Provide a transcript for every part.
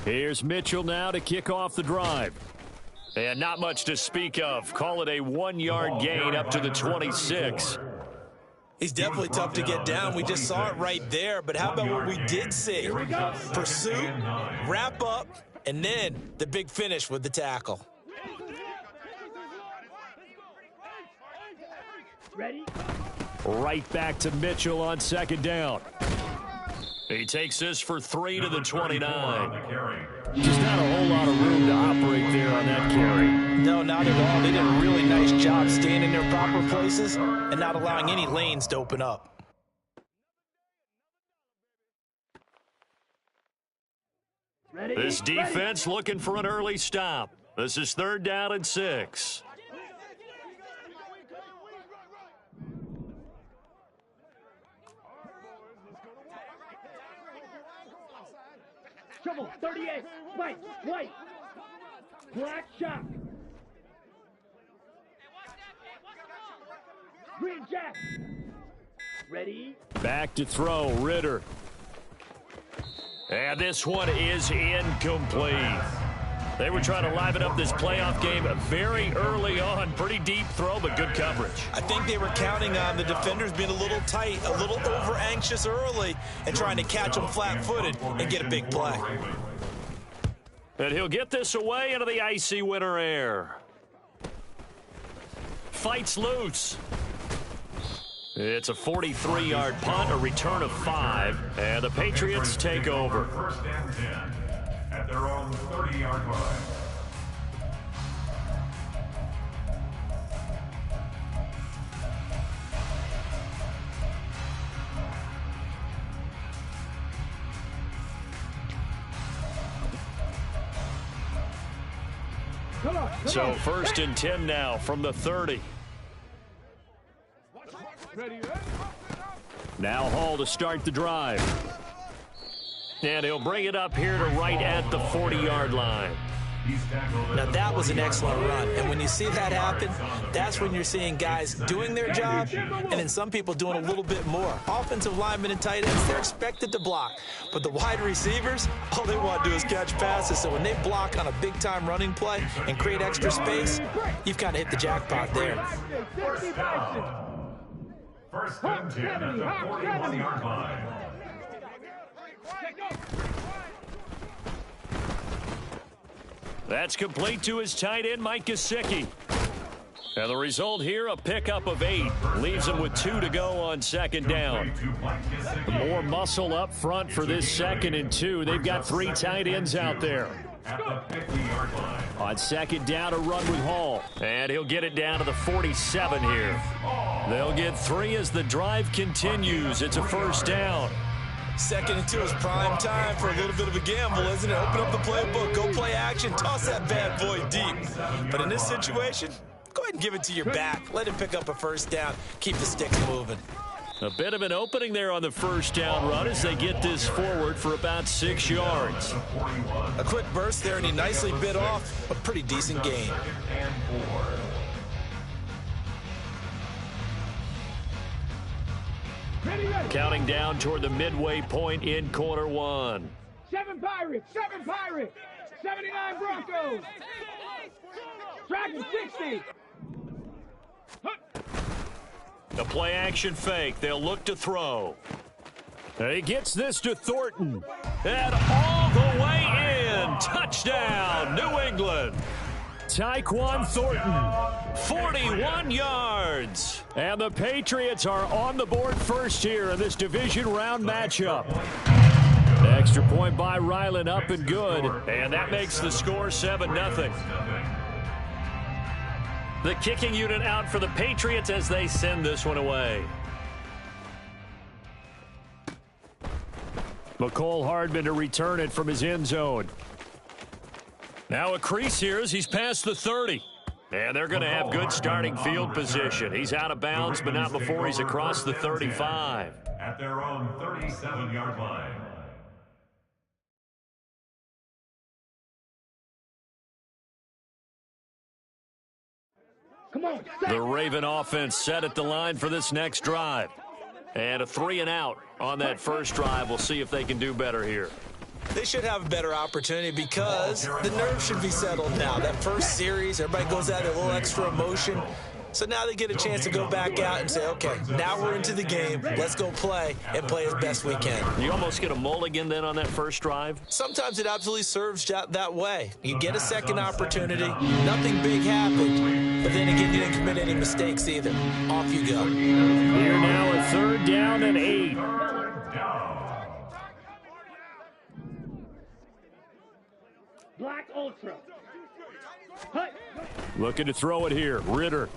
Here's Mitchell now to kick off the drive. And not much to speak of. Call it a 1-yard gain up to the 26. He's definitely tough to get down. We just saw it right there. But how about what we did see? Pursuit, wrap up, and then the big finish with the tackle. Ready? Right back to Mitchell on second down. He takes this for 3 to the 29. Just not a whole lot of room to operate there on that carry. No, not at all. They did a really nice job staying in their proper places and not allowing any lanes to open up. Ready? This defense looking for an early stop. This is 3rd down and 6. Trouble, 38, white, black shock. Green jack. Ready? Back to throw, Ritter. And this one is incomplete. They were trying to liven up this playoff game very early on. Pretty deep throw, but good coverage. I think they were counting on the defenders being a little tight, a little over-anxious early, and trying to catch them flat-footed and get a big play. And he'll get this away into the icy winter air. Fights loose. It's a 43-yard punt, a return of 5, and the Patriots take over. 1st and 10 at their own 30-yard line. So 1st and 10 now from the 30. Now Hall to start the drive. And he'll bring it up here to right at the 40-yard line. Now that was an excellent run, and when you see that happen, that's when you're seeing guys doing their job and then some people doing a little bit more. Offensive linemen and tight ends, they're expected to block, but the wide receivers, all they want to do is catch passes. So when they block on a big-time running play and create extra space, you've kind of hit the jackpot there. 1st and 10 at the 41-yard line. That's complete to his tight end, Mike Gesicki. And the result here, a pickup of 8. Leaves him with 2 to go on 2nd down. More muscle up front for this 2nd and 2. They've got 3 tight ends out there. On 2nd down, a run with Hall. And he'll get it down to the 47 here. They'll get 3 as the drive continues. It's a 1st down. 2nd and 2 is prime time for a little bit of a gamble, isn't it? Open up the playbook, go play action, toss that bad boy deep. But in this situation, go ahead and give it to your back. Let him pick up a 1st down. Keep the sticks moving. A bit of an opening there on the 1st down run as they get this forward for about 6 yards. A quick burst there, and he nicely bit off a pretty decent gain. Counting down toward the midway point in quarter 1. 7 Pirates, 79 Broncos. Dragon 60. The play action fake. They'll look to throw. He gets this to Thornton. And all the way in. Touchdown, New England. Tyquan Thornton, 41 yards. And the Patriots are on the board first here in this division round matchup. Extra point by Ryland, up and good. And that makes the score 7-0. The kicking unit out for the Patriots as they send this one away. McCole Hardman to return it from his end zone. Now a crease here as he's past the 30. And they're going to have good starting field position. He's out of bounds, but not before he's across the 35. At their own 37-yard line. Come on. The Raven offense set at the line for this next drive. And a 3-and-out on that first drive. We'll see if they can do better here. They should have a better opportunity because the nerves should be settled now. That first series, everybody goes out a little extra emotion. So now they get a chance to go back out and say, okay, now we're into the game. Let's go play and play as best we can. You almost get a mulligan then on that first drive? Sometimes it absolutely serves that way. You get a second opportunity. Nothing big happened. But then again, you didn't commit any mistakes either. Off you go. Here now a 3rd down and 8. Black Ultra. Hut. Looking to throw it here. Ritter.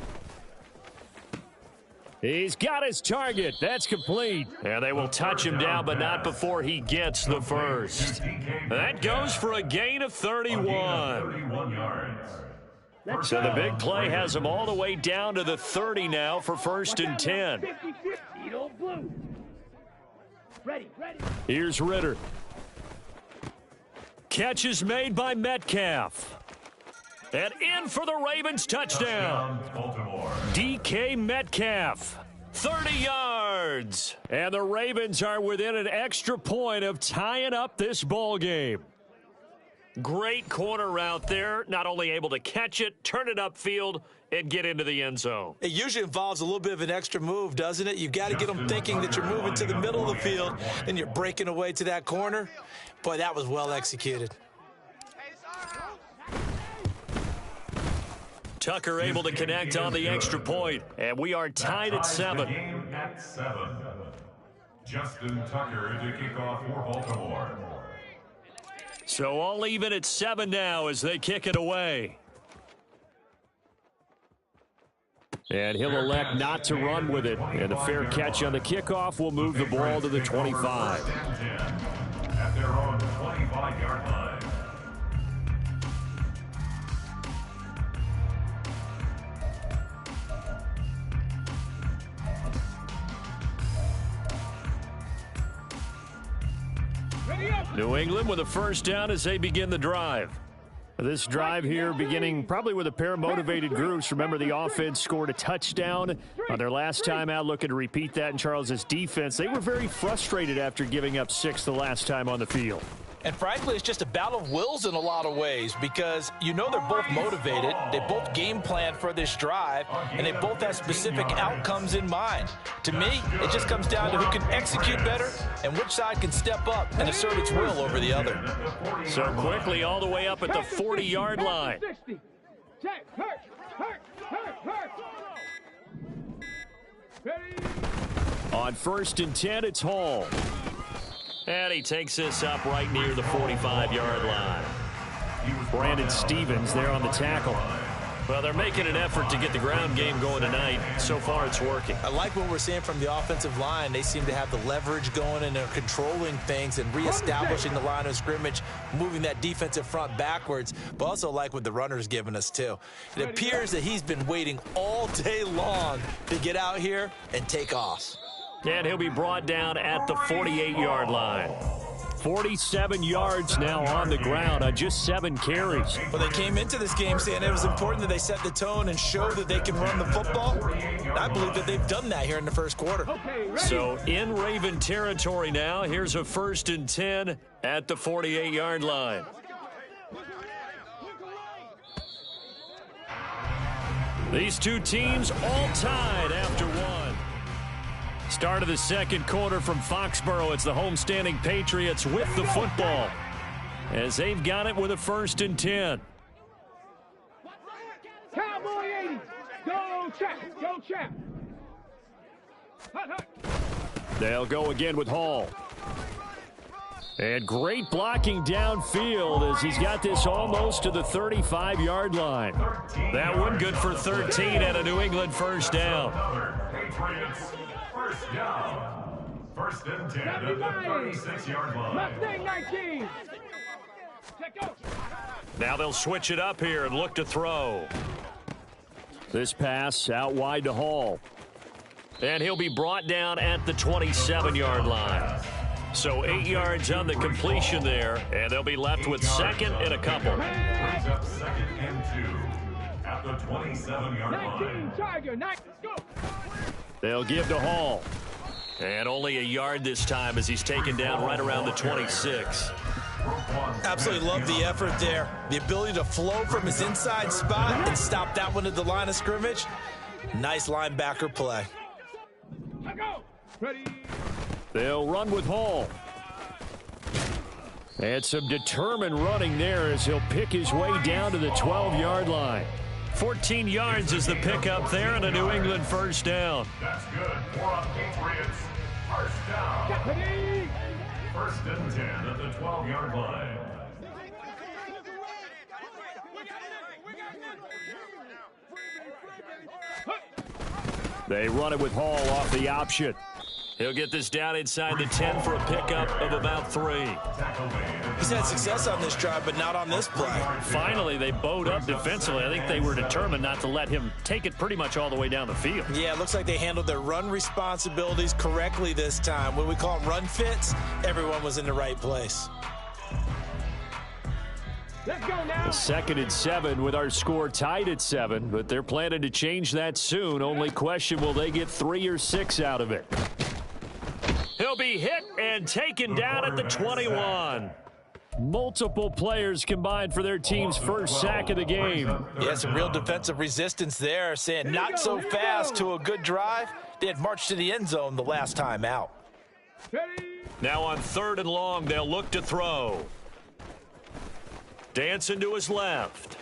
He's got his target. That's complete. And they will touch him down, but not before he gets the first. That goes for a gain of 31. So the big play has him all the way down to the 30 now for 1st and 10. 50-50. Ready. Here's Ritter. Catch is made by Metcalf. And in for the Ravens touchdown. DK Metcalf, 30 yards. And the Ravens are within an extra point of tying up this ball game. Great corner route there. Not only able to catch it, turn it upfield, and get into the end zone. It usually involves a little bit of an extra move, doesn't it? You've got to get them thinking that you're moving to the middle of the field, and you're breaking away to that corner. Boy, that was well executed. Tucker able to connect on the extra point, and we are tied at 7. Justin Tucker to kick off for Baltimore. So all even at 7 now as they kick it away. And he'll elect not to run with it. And a fair catch on the kickoff will move the ball to the 25. At their own 25-yard line. New England with a 1st down as they begin the drive. This drive here beginning probably with a pair of motivated groups. Remember, the offense scored a touchdown on their last time out, looking to repeat that in Charles's defense. They were very frustrated after giving up 6 the last time on the field. And frankly, it's just a battle of wills in a lot of ways because you know they're both motivated. They both game plan for this drive, and they both have specific outcomes in mind. To me, it just comes down to who can execute better and which side can step up and assert its will over the other. So quickly all the way up at the 40-yard line. On 1st and 10, it's Hall. And he takes this up right near the 45-yard line. Brandon Stevens there on the tackle. Well, they're making an effort to get the ground game going tonight. So far, it's working. I like what we're seeing from the offensive line. They seem to have the leverage going, and they're controlling things and reestablishing the line of scrimmage, moving that defensive front backwards, but also like what the runner's giving us, too. It appears that he's been waiting all day long to get out here and take off. And he'll be brought down at the 48-yard line. 47 yards now on the ground on just 7 carries. Well, they came into this game saying it was important that they set the tone and show that they can run the football. And I believe that they've done that here in the first quarter. So in Raven territory now, here's a 1st and 10 at the 48-yard line. These two teams all tied after 1. Start of the second quarter from Foxborough. It's the homestanding Patriots with the football as they've got it with a 1st and 10. Cowboy 80. Go Chap. Go Chap. They'll go again with Hall. And great blocking downfield as he's got this almost to the 35-yard line. That one good for 13 and a New England 1st down. First down. 1st and 10 at the 36-yard line. Mustang 19. Now they'll switch it up here and look to throw. This pass out wide to Hall. And he'll be brought down at the 27-yard line. So 8 yards on the completion there, and they'll be left with 2nd and a couple. Brings up 2nd and 2. At at the 27-yard 19, line. Tiger, 9, go. They'll give to Hall. And only a yard this time as he's taken down right around the 26. Absolutely love the effort there. The ability to flow from his inside spot and stop that one at the line of scrimmage. Nice linebacker play. Go. Ready. They'll run with Hall. And some determined running there as he'll pick his way down to the 12-yard line. 14 yards is the pickup there and a New England first down. That's good. 4 on Patriots. First down. Ready. First and 10 at the 12-yard line. They run it with Hall off the option. He'll get this down inside the 10 for a pickup of about 3. He's had success on this drive, but not on this play. Finally, they bowed up defensively. I think they were determined not to let him take it pretty much all the way down the field. Yeah, it looks like they handled their run responsibilities correctly this time. When we call them run fits, everyone was in the right place. Let's go now. 2nd and 7 with our score tied at 7, but they're planning to change that soon. Only question, will they get 3 or 6 out of it? He'll be hit and taken down at the 21. Multiple players combined for their team's first sack of the game. Yeah, some real defensive resistance there, saying not so fast to a good drive. They had marched to the end zone the last time out. Ready. Now on 3rd and long, they'll look to throw. Dancing to his left.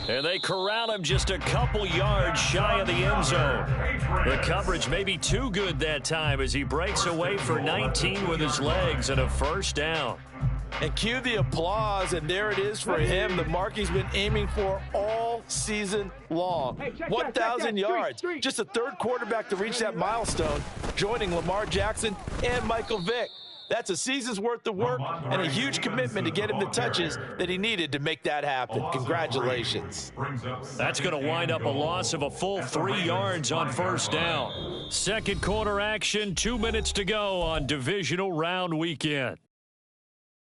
And they corral him just a couple yards shy of the end zone. The coverage may be too good that time as he breaks away for 19 with his legs and a first down. And cue the applause, and there it is for him, the mark he's been aiming for all season long. 1,000 yards. Just a 3rd quarterback to reach that milestone, joining Lamar Jackson and Michael Vick. That's a season's worth of work and a huge commitment to get him the touches that he needed to make that happen. Congratulations. That's going to wind up a loss of a full 3 yards on first down. 2nd quarter action, 2 minutes to go on divisional round weekend.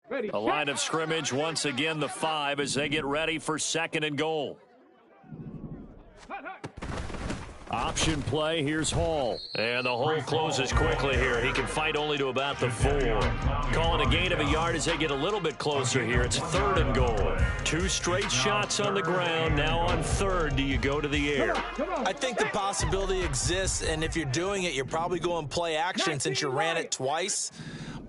Ready. A line of scrimmage, once again the 5 as they get ready for 2nd and goal. Option play, here's Hall. And the hole closes quickly here. He can fight only to about the 4. Calling a gain of a yard as they get a little bit closer here. It's 3rd and goal. 2 straight shots on the ground. Now on 3rd, do you go to the air? I think the possibility exists, and if you're doing it, you're probably going play action since you ran it twice.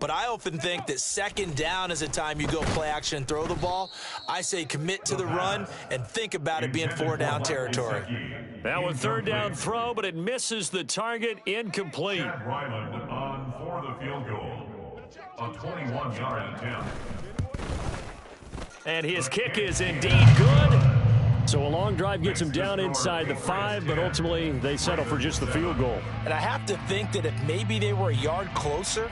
But I often think that 2nd down is the time you go play action and throw the ball. I say commit to the run and think about it being 4-down territory. Now a 3rd down throw, but it misses the target, incomplete. Ryland on for the field goal. A 21-yard attempt. And his kick is indeed good. So a long drive gets him down inside the 5, but ultimately they settle for just the field goal. And I have to think that if maybe they were a yard closer,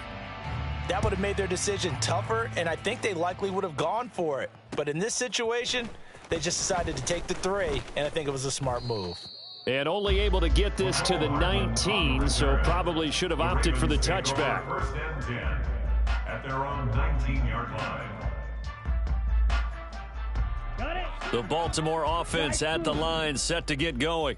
that would have made their decision tougher, and I think they likely would have gone for it. But in this situation, they just decided to take the 3, and I think it was a smart move. And only able to get this to the 19, so probably should have opted for the touchback. First and 10 at their own 19-yard line. The Baltimore offense at the line, set to get going.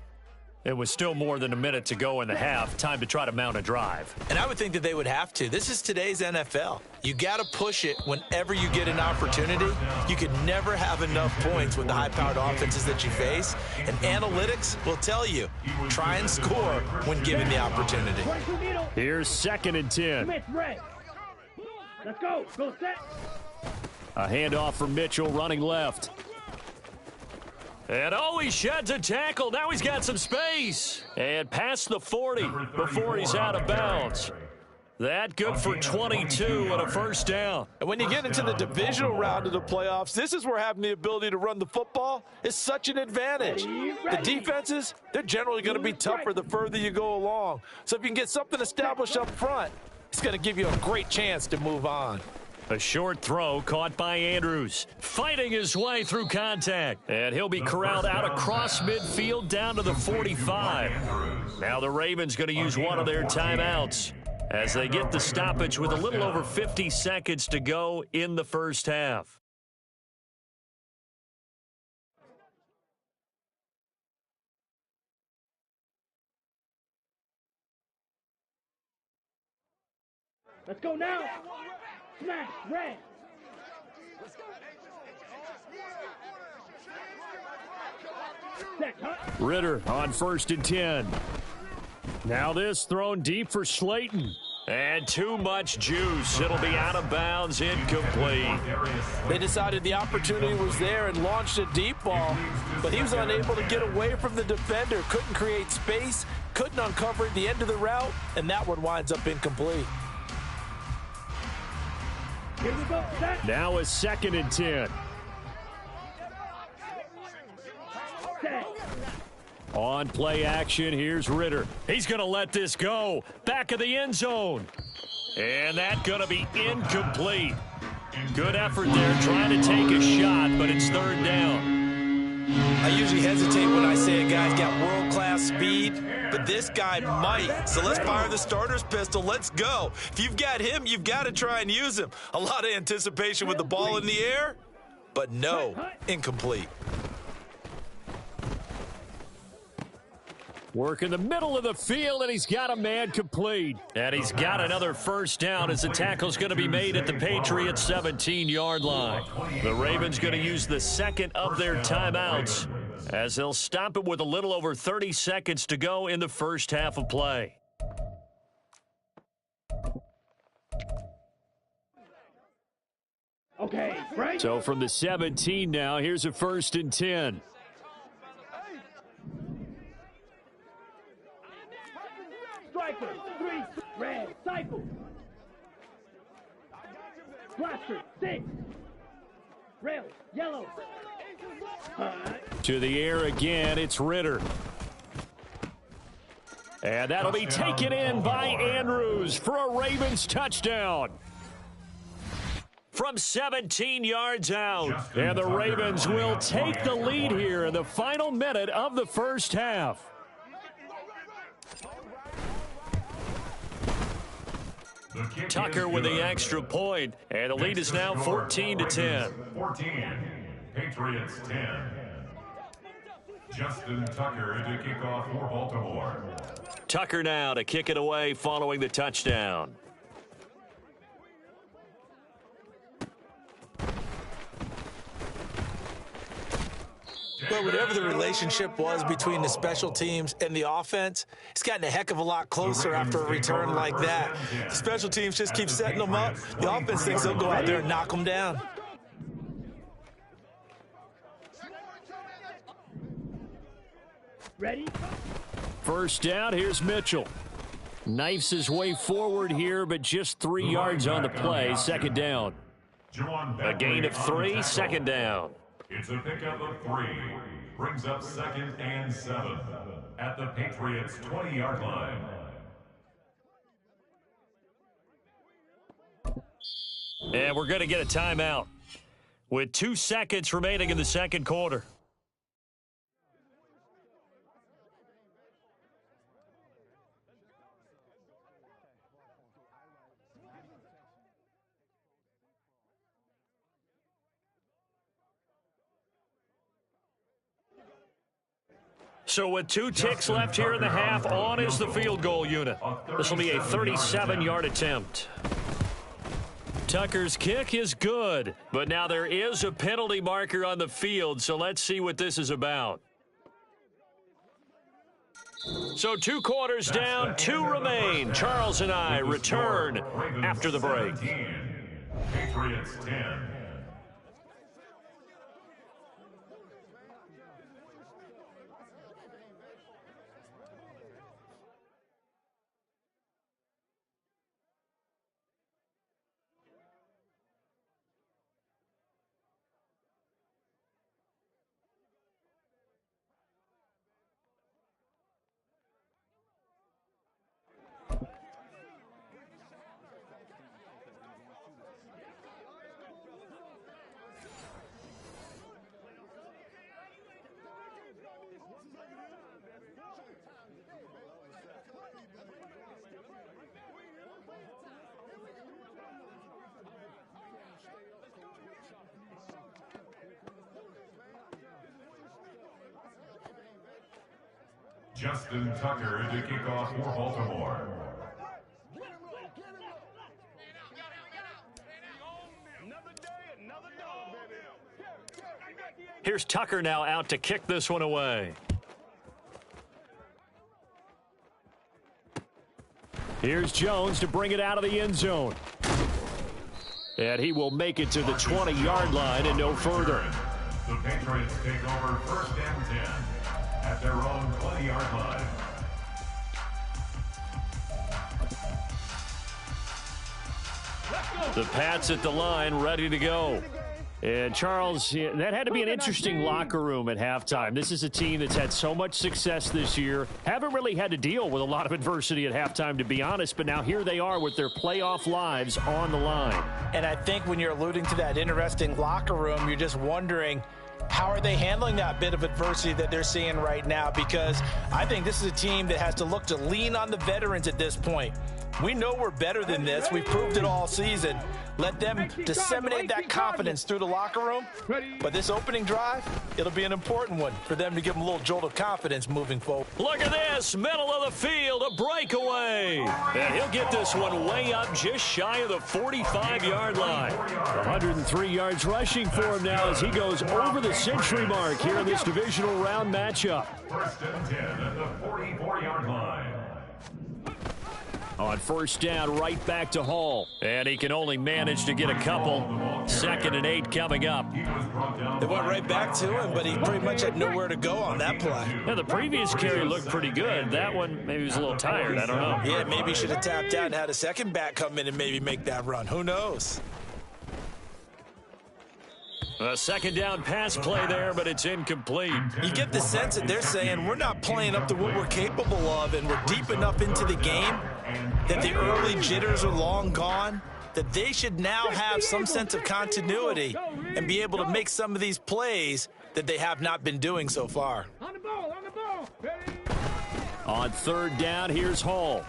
It was still more than a minute to go in the half. Time to try to mount a drive. And I would think that they would have to. This is today's NFL. You got to push it whenever you get an opportunity. You can never have enough points with the high-powered offenses that you face. And analytics will tell you, try and score when given the opportunity. Here's 2nd and 10. Let's go. Go set. A handoff for Mitchell running left. And he sheds a tackle. Now he's got some space. And past the 40 before he's out of bounds. That good for 22 and a first down. And when you get into the divisional round of the playoffs, this is where having the ability to run the football is such an advantage. The defenses, they're generally going to be tougher the further you go along. So if you can get something established up front, it's going to give you a great chance to move on. A short throw caught by Andrews. Fighting his way through contact. And he'll be corralled out across midfield down to the 45. Now the Ravens going to use one of their timeouts as they get the stoppage with a little over 50 seconds to go in the first half. Let's go now. Smash, red. Set, cut. Ritter on 1st and 10. Now this thrown deep for Slayton. And too much juice. It'll be out of bounds, incomplete. They decided the opportunity was there and launched a deep ball, but he was unable to get away from the defender, couldn't create space, couldn't uncover the end of the route, and that one winds up incomplete. Here we go. Set. Now a 2nd and 10. Set. On play action, here's Ritter. He's going to let this go. Back of the end zone. And that's going to be incomplete. Good effort there trying to take a shot, but it's 3rd down. I usually hesitate when I say a guy's got world-class speed, but this guy might. So let's fire the starter's pistol. Let's go. If you've got him, you've got to try and use him. A lot of anticipation with the ball in the air, but no, incomplete. Work in the middle of the field, and he's got a man complete. And he's got another 1st down as the tackle's going to be made at the Patriots' 17-yard line. The Ravens going to use the 2nd of their timeouts as they'll stop it with a little over 30 seconds to go in the first half of play. Okay, right. So from the 17 now, here's a 1st and 10. Striker, 3, red, cycle. Blaster, 6. Rail, yellow. To the air again, it's Ritter. And that'll be taken in by Andrews for a Ravens touchdown. From 17 yards out. And the Ravens will take the lead here in the final minute of the first half. Tucker with the extra point, and the lead is now 14-10. 14, Patriots 10. Justin Tucker to kick off for Baltimore. Tucker now to kick it away following the touchdown. Well, whatever the relationship was between the special teams and the offense, it's gotten a heck of a lot closer after a return like that. The special teams just keep setting them up. The offense thinks they'll go out there and knock them down. Ready? 1st down, here's Mitchell. Knifes his way forward here, but just 3 yards on the play. 2nd down. A gain of 3, 2nd down. It's a pickup of 3. Brings up 2nd and 7 at the Patriots' 20-yard line. And we're going to get a timeout with 2 seconds remaining in the 2nd quarter. So with 2 ticks left here in the half, on is the field goal unit. This will be a 37-yard attempt. Tucker's kick is good, but now there is a penalty marker on the field, so let's see what this is about. So 2 quarters down, 2 remain. Charles and I return after the break. Patriots 10. Justin Tucker to kick off for Baltimore. Here's Tucker now out to kick this one away. Here's Jones to bring it out of the end zone. And he will make it to the 20-yard line and no further. The Patriots take over 1st and 10 at their own 20-yard line. The Pats at the line, ready to go. And Charles, that had to be an interesting locker room at halftime. This is a team that's had so much success this year. Haven't really had to deal with a lot of adversity at halftime, to be honest. But now here they are with their playoff lives on the line. And I think when you're alluding to that interesting locker room, you're just wondering, how are they handling that bit of adversity that they're seeing right now? Because I think this is a team that has to look to lean on the veterans at this point. We know we're better than this. We've proved it all season. Let them disseminate that confidence through the locker room. But this opening drive, it'll be an important one for them to give them a little jolt of confidence moving forward. Look at this, middle of the field, a breakaway. And he'll get this one way up just shy of the 45-yard line. 103 yards rushing for him now as he goes over the century mark here in this divisional round matchup. 1st and 10 at the 44-yard line. On 1st down, right back to Hall. And he can only manage to get a couple. 2nd and 8 coming up. They went right back to him, but he pretty much had nowhere to go on that play. Now, the previous carry looked pretty good. That one, maybe he was a little tired. I don't know. Yeah, maybe he should have tapped out and had a second back come in and maybe make that run. Who knows? A 2nd down pass play there, but it's incomplete. You get the sense that they're saying we're not playing up to what we're capable of, and we're deep enough into the game that the early jitters are long gone, that they should now have some sense of continuity and be able to make some of these plays that they have not been doing so far. On the ball, on the ball. Ready? On 3rd down, here's Hall.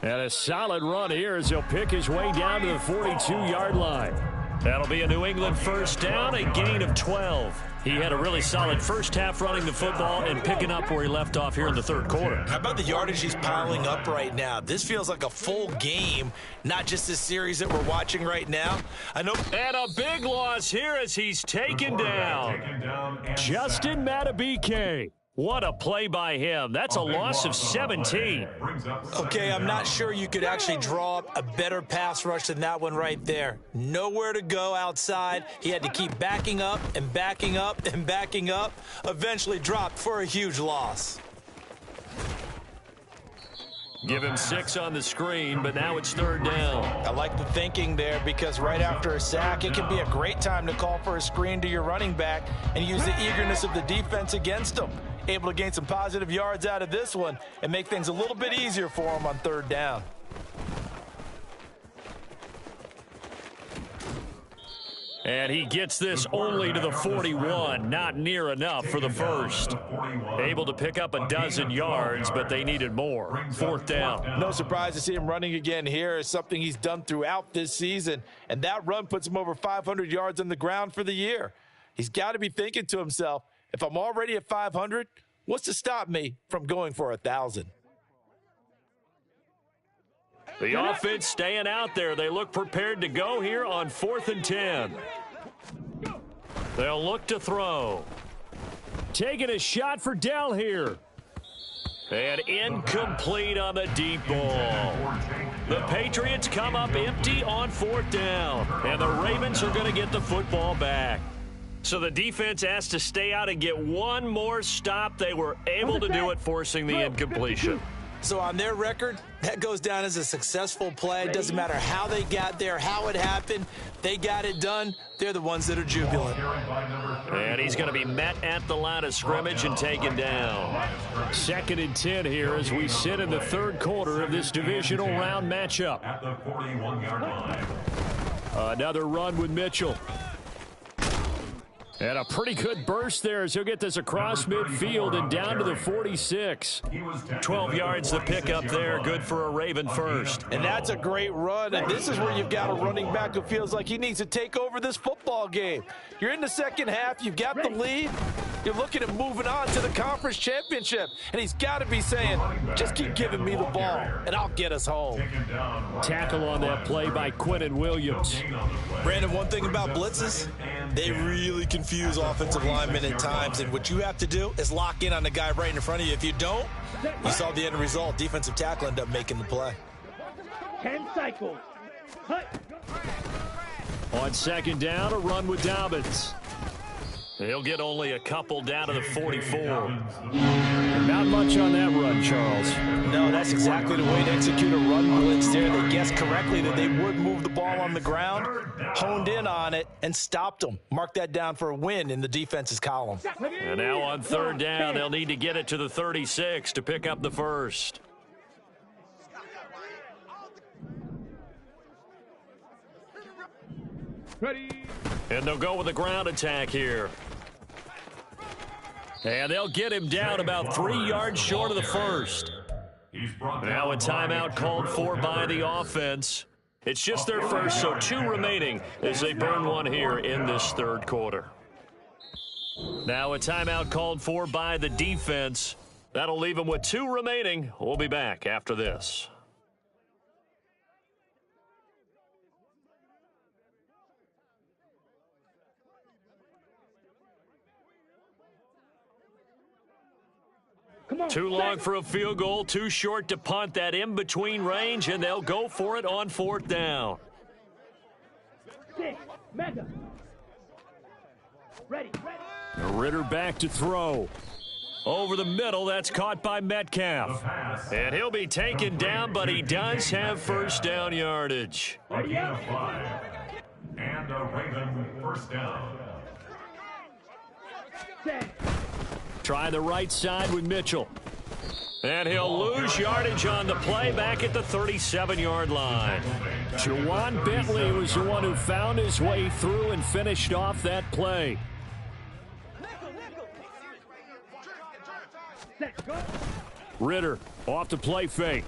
And a solid run here as he'll pick his way down to the 42-yard line. That'll be a New England 1st down, a gain of 12. He had a really solid first half running the football and picking up where he left off here in the 3rd quarter. How about the yardage he's piling up right now? This feels like a full game, not just this series that we're watching right now. I know. And a big loss here as he's taken down. Justin Matabike. What a play by him. That's a loss of 17. Okay, I'm not sure you could actually draw up a better pass rush than that one right there. Nowhere to go outside. He had to keep backing up and backing up and backing up. Eventually dropped for a huge loss. Give him 6 on the screen, but now it's 3rd down. I like the thinking there because right after a sack, it can be a great time to call for a screen to your running back and use the eagerness of the defense against him. Able to gain some positive yards out of this one and make things a little bit easier for him on 3rd down. And he gets this only to the 41, not near enough for the first. Able to pick up a dozen yards, but they needed more. 4th down. No surprise to see him running again here. It's something he's done throughout this season, and that run puts him over 500 yards on the ground for the year. He's got to be thinking to himself, if I'm already at 500, what's to stop me from going for 1,000? The offense staying out there. They look prepared to go here on 4th and 10. They'll look to throw. Taking a shot for Dell here. And incomplete on the deep ball. The Patriots come up empty on 4th down. And the Ravens are going to get the football back. So the defense asked to stay out and get one more stop. They were able to do it, forcing the incompletion. So on their record, that goes down as a successful play. It doesn't matter how they got there, how it happened. They got it done. They're the ones that are jubilant. And he's going to be met at the line of scrimmage and taken down. 2nd and 10 here as we sit in the 3rd quarter of this divisional round matchup. At the 41-yard line. Another run with Mitchell. And a pretty good burst there as he'll get this across midfield and down to the 46. 12 yards to pick up there. Good for a Raven first. And that's a great run. And this is where you've got a running back who feels like he needs to take over this football game. You're in the second half. You've got the lead. You're looking at moving on to the conference championship. And he's got to be saying, just keep giving me the ball, and I'll get us home. Tackle on that play by Quinnen Williams. Brandon, one thing about blitzes, They really confuse offensive linemen at times, and what you have to do is lock in on the guy right in front of you. If you don't, you saw the end result. Defensive tackle ended up making the play. 10 cycles. Cut. On second down, a run with Dobbins. He'll get only a couple down to the 44. Not much on that run, Charles. No, that's exactly the way to execute a run blitz there. They guessed correctly that they would move the ball on the ground, honed in on it, and stopped them. Mark that down for a win in the defense's column. And now on third down, they'll need to get it to the 36 to pick up the first. Ready. And they'll go with a ground attack here. And they'll get him down about 3 yards short of the first. Now a timeout called for by the offense. It's just their first, so 2 remaining as they burn one here in this third quarter. Now a timeout called for by the defense. That'll leave them with 2 remaining. We'll be back after this. Too long for a field goal, too short to punt. That in-between range, and they'll go for it on fourth down. 6. Mega. Ready. Ritter back to throw. Over the middle, that's caught by Metcalf. And he'll be taken down, but he does have first down yardage. A gain of 5. And a Raven first down. Set. Try the right side with Mitchell. And he'll lose yardage on the play back at the 37-yard line. Jawan Bentley was the one who found his way through and finished off that play. Set. Go. Ritter off the play fake.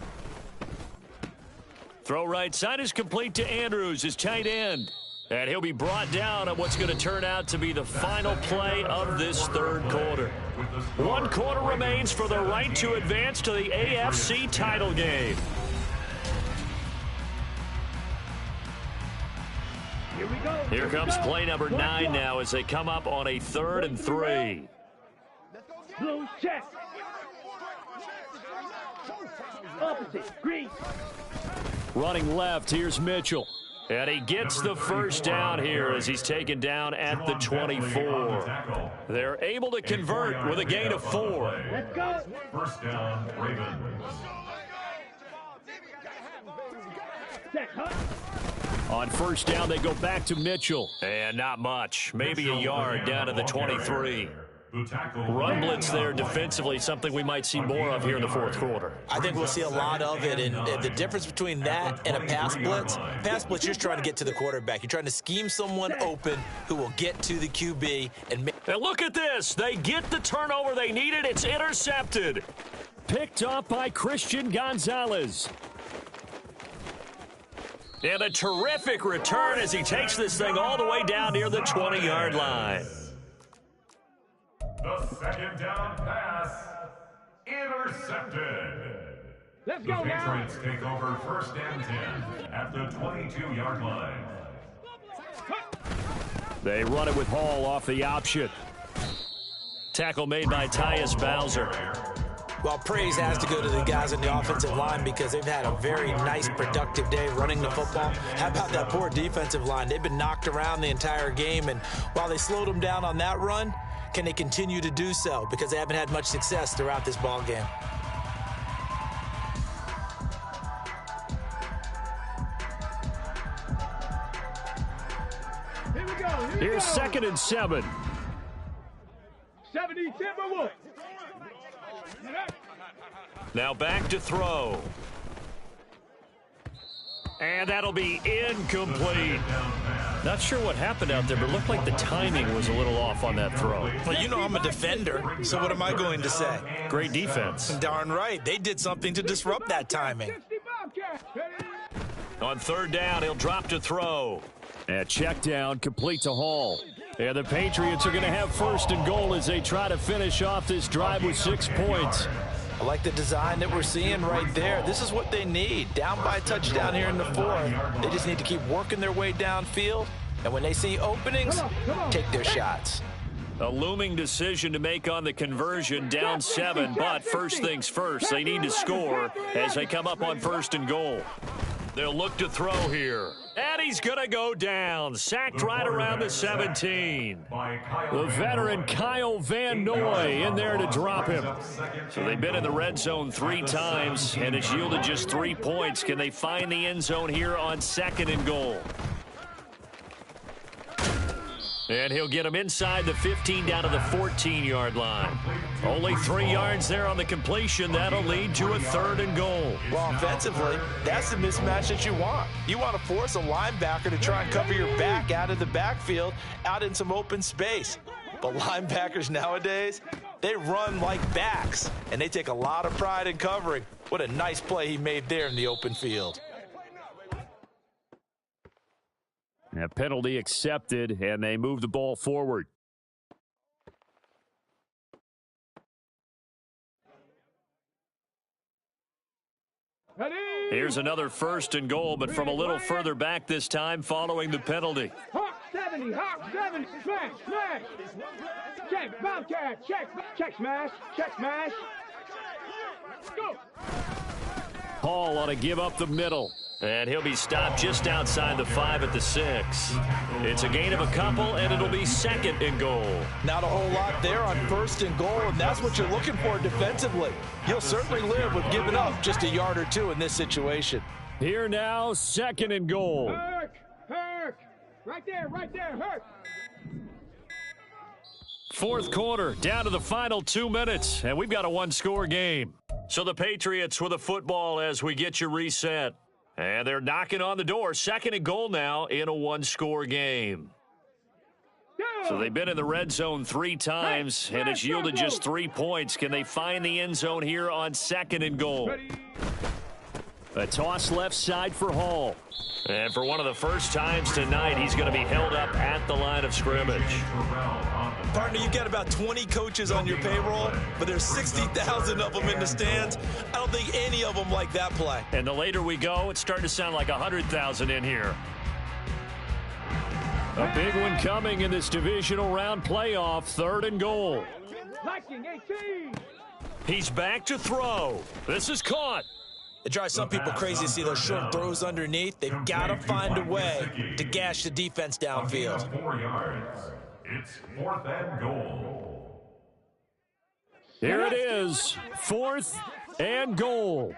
Throw right side is complete to Andrews, his tight end. And he'll be brought down on what's going to turn out to be the final play of this third quarter. 1 quarter remains for the right to advance to the AFC title game. Here we go. Here comes play number 9 now as they come up on a 3rd and 3. Blue check. Opposite. Green. Running left, here's Mitchell. And he gets the first down here as he's taken down at the 24. They're able to convert with a gain of 4. Let's go. First down, Ravens. Set. Hut. On first down, they go back to Mitchell. And not much. Maybe a yard down to the 23. Run blitz there defensively, something we might see more of here in the fourth quarter. I think we'll see a lot of it, and the difference between that and a pass blitz, you're just trying to get to the quarterback. You're trying to scheme someone open who will get to the QB. And look at this. They get the turnover they needed. It's intercepted. Picked up by Christian Gonzalez. And a terrific return as he takes this thing all the way down near the 20-yard line. The second down pass, intercepted. Let's The go now. Patriots take over first and 10 at the 22-yard line. They run it with Hall off the option. Tackle made by Tyus Bowser. Well, praise has to go to the guys on the offensive line because they've had a very nice, productive day running the football. How about that poor defensive line? They've been knocked around the entire game, and while they slowed them down on that run, can they continue to do so? Because they haven't had much success throughout this ball game. Here we go. Here's 2nd and 7. 70 Timberwolves. Now back to throw. And that'll be incomplete. Not sure what happened out there, but it looked like the timing was a little off on that throw. Well, you know I'm a defender, so what am I going to say? Great defense. Darn right. They did something to disrupt that timing. 60 Bobcats. Ready. On third down, he'll drop to throw. And check down, complete to Hall. And the Patriots are going to have first and goal as they try to finish off this drive with 6 points. I like the design that we're seeing right there. This is what they need. Down by a touchdown here in the 4th. They just need to keep working their way downfield And when they see openings, take their shots. A looming decision to make on the conversion, down 7, but first things first, they need to score as they come up on 1st and goal. They'll look to throw here. And he's going to go down. Sacked right around the 17. The veteran Kyle Van Noy in there to drop him. So they've been in the red zone 3 times, and it's yielded just 3 points. Can they find the end zone here on 2nd and goal? And he'll get him inside the 15 down to the 14-yard line. Only 3 yards there on the completion. That'll lead to a 3rd and goal. Well, offensively, that's the mismatch that you want. You want to force a linebacker to try and cover your back out of the backfield, out in some open space. But linebackers nowadays, they run like backs, and they take a lot of pride in covering. What a nice play he made there in the open field. A penalty accepted, and they move the ball forward. Here's another 1st and goal, but from a little further back this time following the penalty. Hawk 70, smash, smash. Check, Bobcat, check, smash, Go. Hall ought to give up the middle. And he'll be stopped just outside the 5 at the 6. It's a gain of a couple, and it'll be 2nd and goal. Not a whole lot there on 1st and goal, and that's what you're looking for defensively. You'll certainly live with giving up just a yard or 2 in this situation. Here now, 2nd and goal. Herc. Right there, Herc. 4th quarter, down to the final 2 minutes, and we've got a 1-score game. So the Patriots with a football as we get you reset. And they're knocking on the door. 2nd and goal now in a 1-score game. So they've been in the red zone 3 times, and it's yielded just 3 points. Can they find the end zone here on 2nd and goal? A toss left side for Hall. And for one of the first times tonight, he's going to be held up at the line of scrimmage. Partner, you've got about 20 coaches on your payroll, but there's 60,000 of them in the stands. I don't think any of them like that play. And the later we go, it's starting to sound like 100,000 in here. A big one coming in this divisional round playoff, 3rd and goal. Liking 18. He's back to throw. This is caught. It drives some people crazy to see those short throws underneath. They've got to find a way to gash the defense downfield. 4 yards. It's 4th and goal. Here it is, 4th and goal.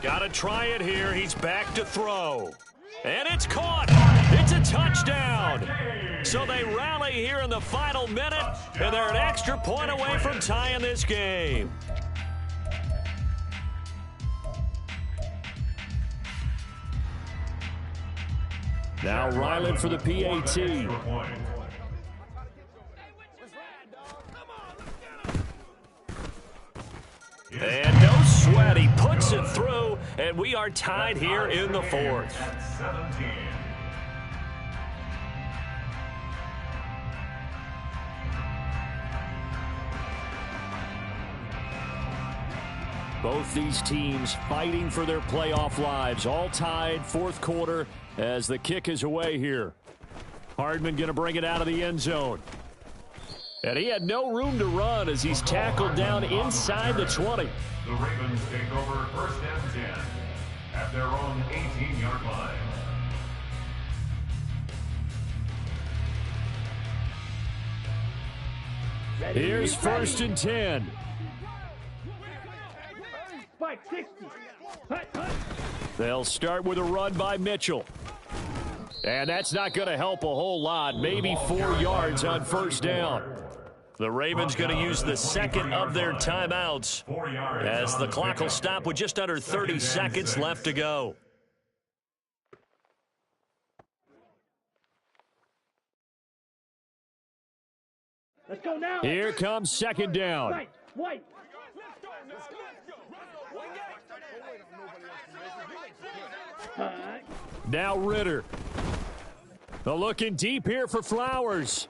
Got to try it here. He's back to throw. And it's caught. It's a touchdown. So they rally here in the final minute, and they're an extra point away from tying this game. Now Ryland for the PAT. And no sweat. He puts it through, and we are tied here in the 4th. Both these teams fighting for their playoff lives. All tied, 4th quarter as the kick is away here. Hardman going to bring it out of the end zone. And he had no room to run as he's tackled down inside the 20. The Ravens take over 1st and 10 at their own 18-yard line. Here's 1st and 10. Spike 60. They'll start with a run by Mitchell. And that's not going to help a whole lot. Maybe 4 yards on 1st down. The Ravens going to use the 2nd of their timeouts as the clock will stop with just under 30 seconds left to go. Let's go now. Here comes 2nd down. White. Now Ritter. Looking deep here for Flowers.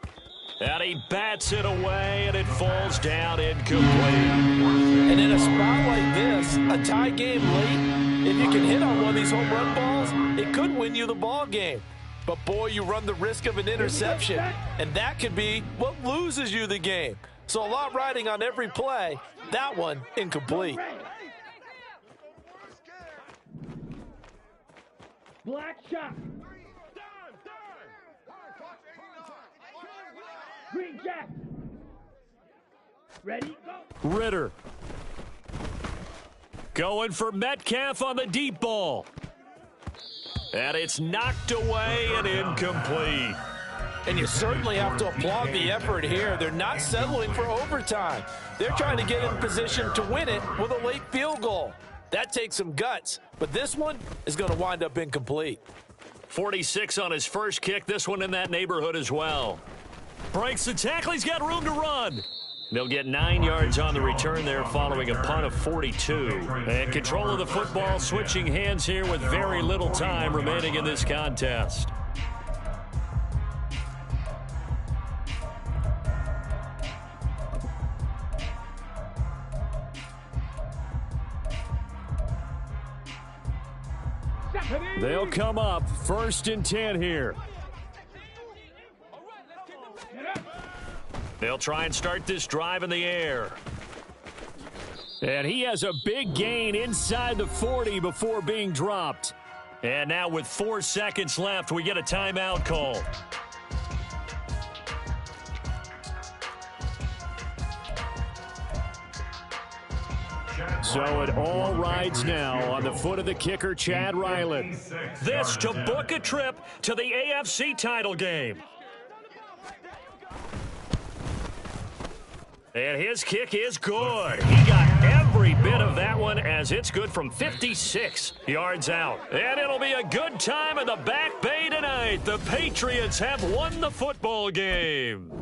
And he bats it away, and it falls down incomplete. And in a spot like this, a tie game late, if you can hit on one of these home run balls, it could win you the ball game. But, boy, you run the risk of an interception, and that could be what loses you the game. So a lot riding on every play. That one, incomplete. Black shot. Green Jack. Ready, go. Ritter. Going for Metcalf on the deep ball. And it's knocked away and incomplete. And you certainly have to applaud the effort here. They're not settling for overtime. They're trying to get in position to win it with a late field goal. That takes some guts, but this one is going to wind up incomplete. 46 on his first kick. This one in that neighborhood as well. Breaks the tackle. He's got room to run. They'll get 9 yards on the return there following a punt of 42. And control of the football switching hands here with very little time remaining in this contest. They'll come up 1st and 10 here. They'll try and start this drive in the air. And he has a big gain inside the 40 before being dropped. And now with 4 seconds left, we get a timeout call. So it all rides now on the foot of the kicker, Chad Ryland. This to book a trip to the AFC title game. And his kick is good. He got every bit of that one as it's good from 56 yards out. And it'll be a good time in the Back Bay tonight. The Patriots have won the football game.